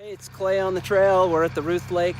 Hey, it's Clay on the trail. We're at the Ruth Lake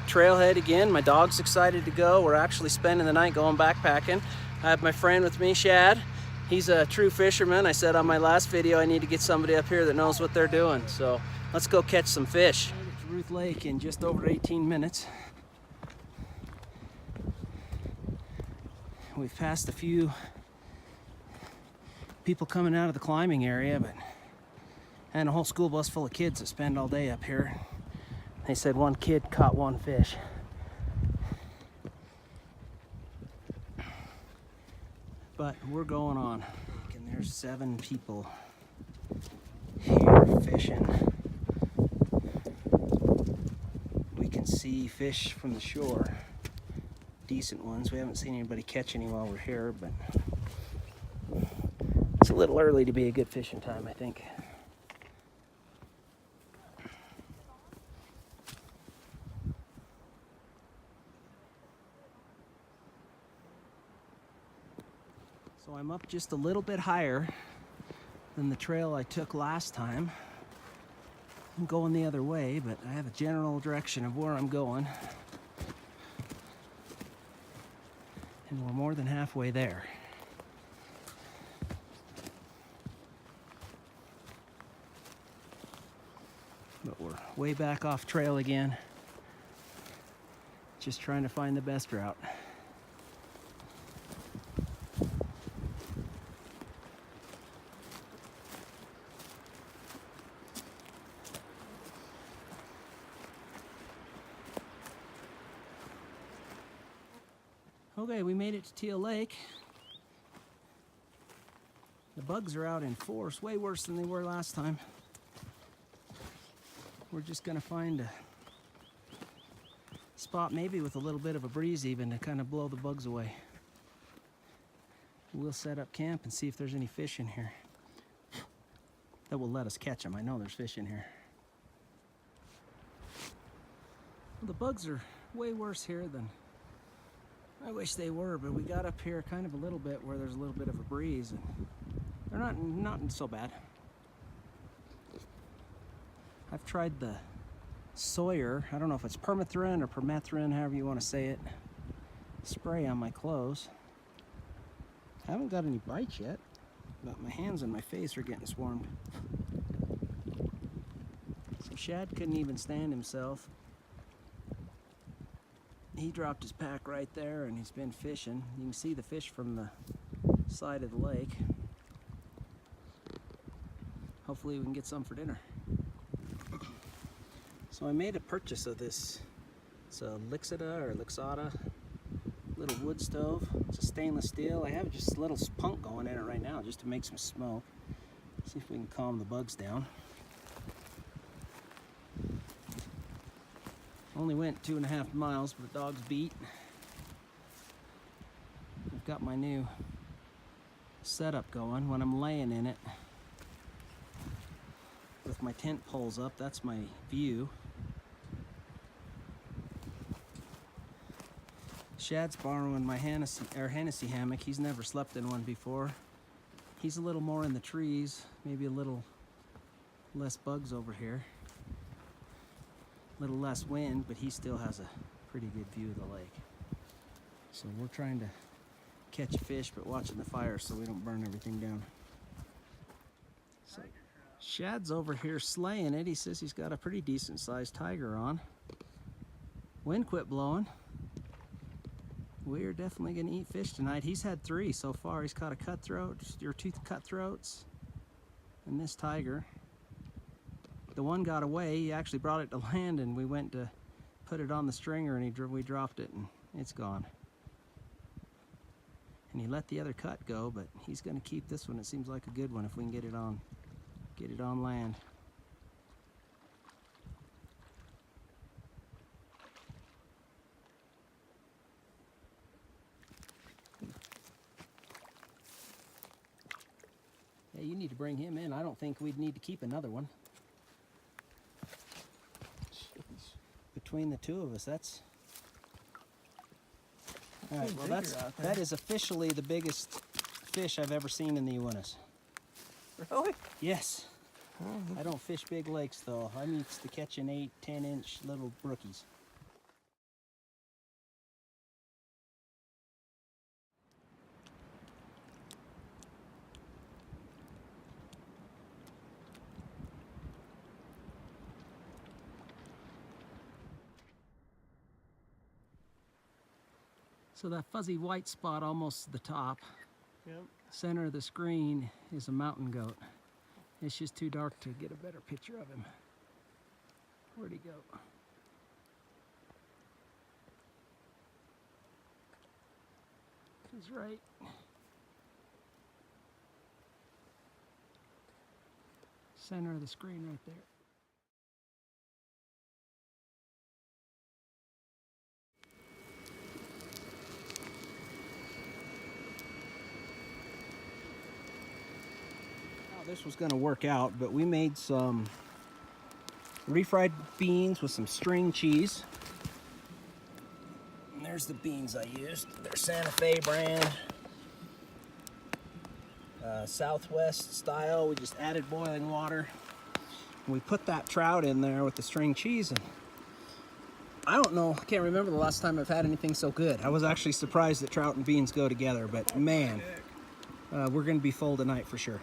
trailhead again. My dog's excited to go. We're actually spending the night going backpacking. I have my friend with me, Shad. He's a true fisherman. I said on my last video I need to get somebody up here that knows what they're doing. So let's go catch some fish. It's Ruth Lake in just over 18 minutes. We've passed a few people coming out of the climbing area, and a whole school bus full of kids that spend all day up here. They said one kid caught one fish. But we're going on. And there's 7 people here fishing. We can see fish from the shore. Decent ones. We haven't seen anybody catch any while we're here, but it's a little early to be a good fishing time, I think. So I'm up just a little bit higher than the trail I took last time. I'm going the other way, but I have a general direction of where I'm going. And we're more than halfway there. But we're way back off trail again. Just trying to find the best route. Okay, we made it to Teal Lake. The bugs are out in force, way worse than they were last time. We're just gonna find a spot maybe with a little bit of a breeze even to kind of blow the bugs away. We'll set up camp and see if there's any fish in here that will let us catch them. I know there's fish in here. Well, the bugs are way worse here than I wish they were, but we got up here kind of a little bit where there's a little bit of a breeze, and they're not so bad. I've tried the Sawyer, I don't know if it's permethrin or permethrin, however you want to say it, spray on my clothes. I haven't got any bites yet, but my hands and my face are getting swarmed. So Shad couldn't even stand himself. He dropped his pack right there and he's been fishing. You can see the fish from the side of the lake. Hopefully we can get some for dinner. So I made a purchase of this. It's a Lixada little wood stove. It's a stainless steel. I have just a little spunk going in it right now just to make some smoke. See if we can calm the bugs down. Only went 2.5 miles, but the dog's beat. I've got my new setup going when I'm laying in it. With my tent poles up, that's my view. Shad's borrowing my Hennessy hammock. He's never slept in one before. He's a little more in the trees, maybe a little less bugs over here. A little less wind, but he still has a pretty good view of the lake. So we're trying to catch fish, but watching the fire so we don't burn everything down. So Shad's over here slaying it. He says he's got a pretty decent sized tiger on. Wind quit blowing. We're definitely gonna eat fish tonight. He's had 3 so far. He's caught a cutthroat, or 2 cutthroats, and this tiger. The one got away. He actually brought it to land, and we went to put it on the stringer, and we dropped it, and it's gone. And he let the other cut go, but he's going to keep this one. It seems like a good one if we can get it on land. Yeah, you need to bring him in. I don't think we'd need to keep another one. Between the 2 of us, that's... All right, well that is officially the biggest fish I've ever seen in the Uintas. Really? Yes. I don't fish big lakes though. I'm used to catching 8, 10-inch little brookies. So that fuzzy white spot almost to the top, Yep. center of the screen, is a mountain goat. It's just too dark to get a better picture of him. Where'd he go? He's right. Center of the screen right there. This was going to work out, but we made some refried beans with some string cheese. And there's the beans I used. They're Santa Fe brand, Southwest style. We just added boiling water. And we put that trout in there with the string cheese. And I don't know, I can't remember the last time I've had anything so good. I was actually surprised that trout and beans go together, but man, we're going to be full tonight for sure.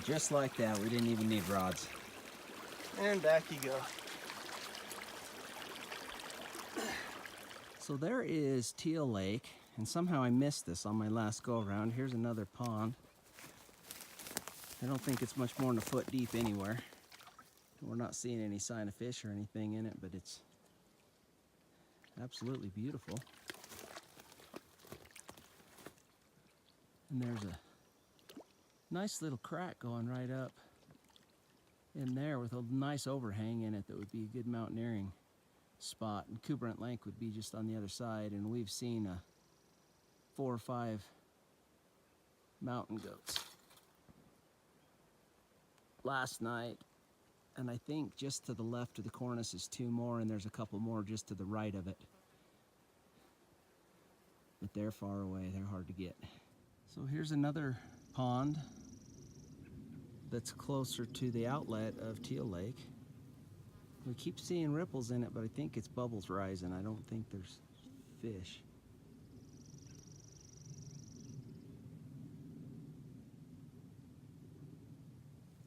Just like that, we didn't even need rods. And back you go. So there is Teal Lake, and somehow I missed this on my last go around. Here's another pond. I don't think it's much more than a foot deep anywhere. We're not seeing any sign of fish or anything in it, but it's absolutely beautiful. And there's a nice little crack going right up in there with a nice overhang in it that would be a good mountaineering spot. And Cutthroat Lake would be just on the other side, and we've seen 4 or 5 mountain goats last night, and I think just to the left of the cornice is 2 more, and there's a couple more just to the right of it. But they're far away, they're hard to get. So here's another pond that's closer to the outlet of Teal Lake. We keep seeing ripples in it, but I think it's bubbles rising. I don't think there's fish.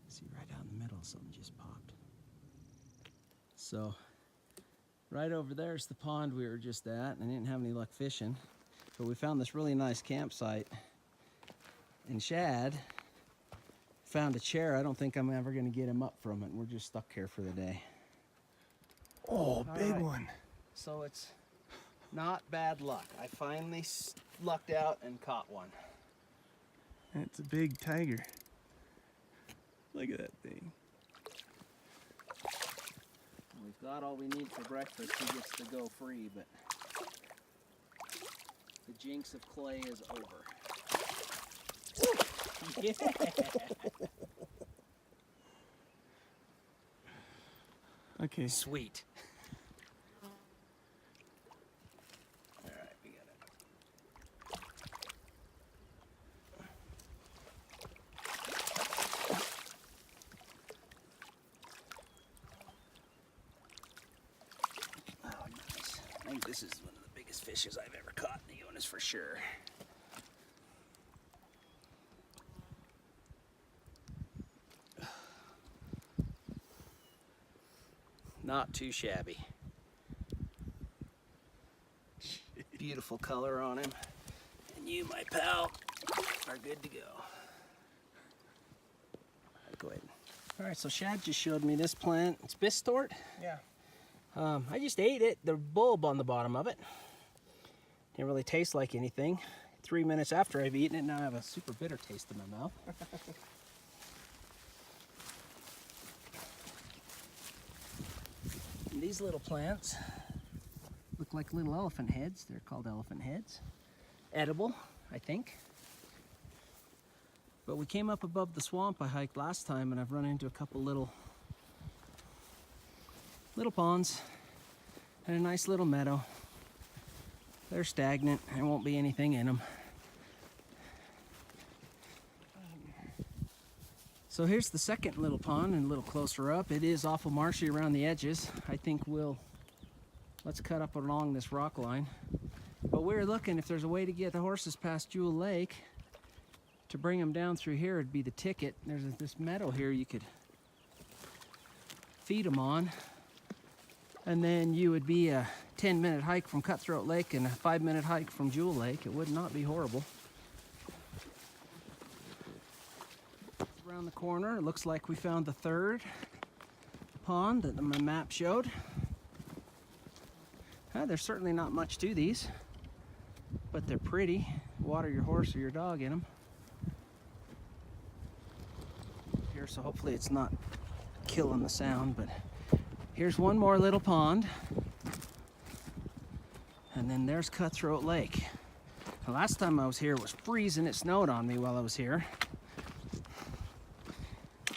See, right out in the middle, something just popped. So, right over there is the pond we were just at, and I didn't have any luck fishing. But we found this really nice campsite. And Shad found a chair. I don't think I'm ever going to get him up from it. We're just stuck here for the day. Oh, big one. So it's not bad luck. I finally lucked out and caught one. It's a big tiger. Look at that thing. We've got all we need for breakfast. He gets to go free, but the jinx of clay is over. Yeah. Okay. Sweet. All right, we got it. Oh, nice. I think this is one of the biggest fishes I've ever caught in the Uintas for sure. Not too shabby. Beautiful color on him. And you, my pal, are good to go. Go ahead. All right, so Shad just showed me this plant. It's Bistort. Yeah. I just ate it, the bulb on the bottom of it. Didn't really taste like anything. 3 minutes after I've eaten it, now I have a super bitter taste in my mouth. And these little plants look like little elephant heads. They're called elephant heads. Edible, I think. But we came up above the swamp I hiked last time, and I've run into a couple little ponds and a nice little meadow. They're stagnant. There won't be anything in them. So here's the second little pond, and a little closer up. It is awful marshy around the edges. I think let's cut up along this rock line. But we're looking if there's a way to get the horses past Teal Lake to bring them down through here. It'd be the ticket. There's this meadow here you could feed them on. And then you would be a 10-minute hike from Cutthroat Lake and a 5-minute hike from Teal Lake. It would not be horrible. Around the corner, it looks like we found the third pond that my map showed. There's certainly not much to these, but they're pretty. Water your horse or your dog in them. Here, so hopefully it's not killing the sound, but here's one more little pond. And then there's Cutthroat Lake. The last time I was here, it was freezing. It snowed on me while I was here.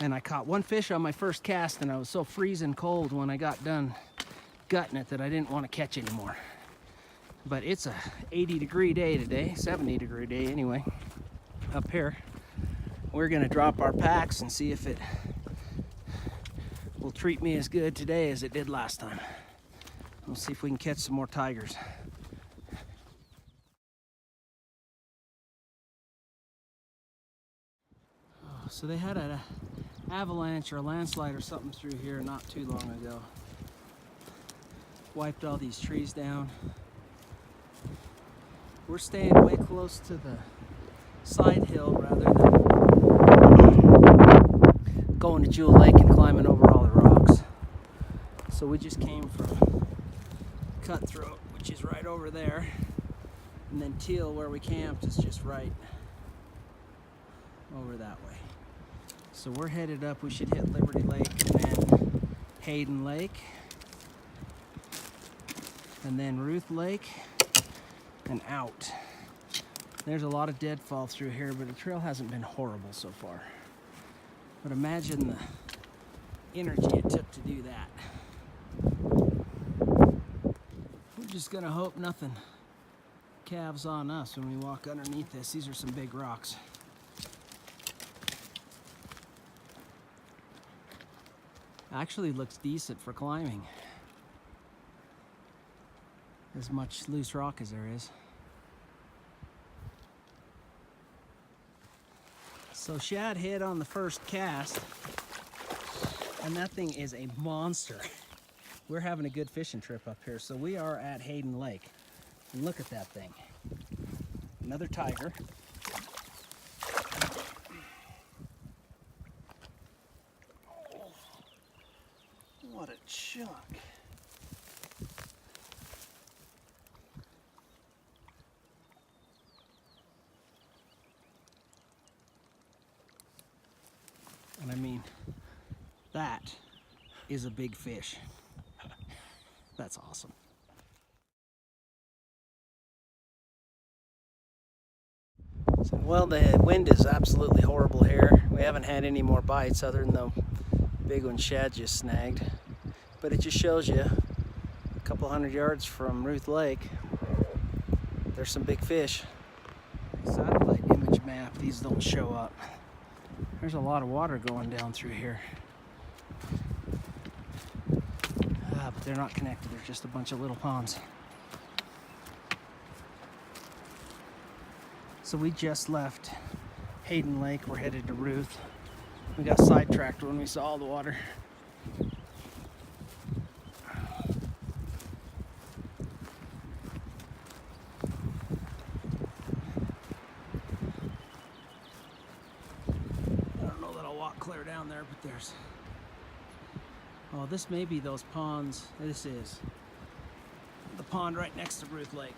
And I caught one fish on my first cast, and I was so freezing cold when I got done gutting it that I didn't want to catch anymore. But it's a 80-degree day today, 70-degree day anyway, up here. We're gonna drop our packs and see if it will treat me as good today as it did last time. We'll see if we can catch some more tigers. So they had an avalanche or a landslide or something through here not too long ago. Wiped all these trees down. We're staying way close to the side hill rather than going to Teal Lake and climbing over all the rocks. So we just came from Cutthroat, which is right over there, and then Teal, where we camped, is just right over that way. So we're headed up. We should hit Liberty Lake and then Hayden Lake and then Ruth Lake and out. There's a lot of deadfall through here, but the trail hasn't been horrible so far. But imagine the energy it took to do that. We're just gonna hope nothing calves on us when we walk underneath this. These are some big rocks. Actually looks decent for climbing. As much loose rock as there is. So shad hit on the first cast, and that thing is a monster. We're having a good fishing trip up here. So we are at Hayden Lake, and look at that thing. Another tiger. Oh, what a chunk. And I mean, that is a big fish. That's awesome. So, well, the wind is absolutely horrible here. We haven't had any more bites other than the big one Shad just snagged. But it just shows you a couple hundred yards from Ruth Lake, there's some big fish. Satellite image map, these don't show up. There's a lot of water going down through here. But they're not connected, they're just a bunch of little ponds. So we just left Hayden Lake, we're headed to Ruth. We got sidetracked when we saw all the water. Clear down there, but there's, oh, this may be those ponds. This is the pond right next to Ruth Lake.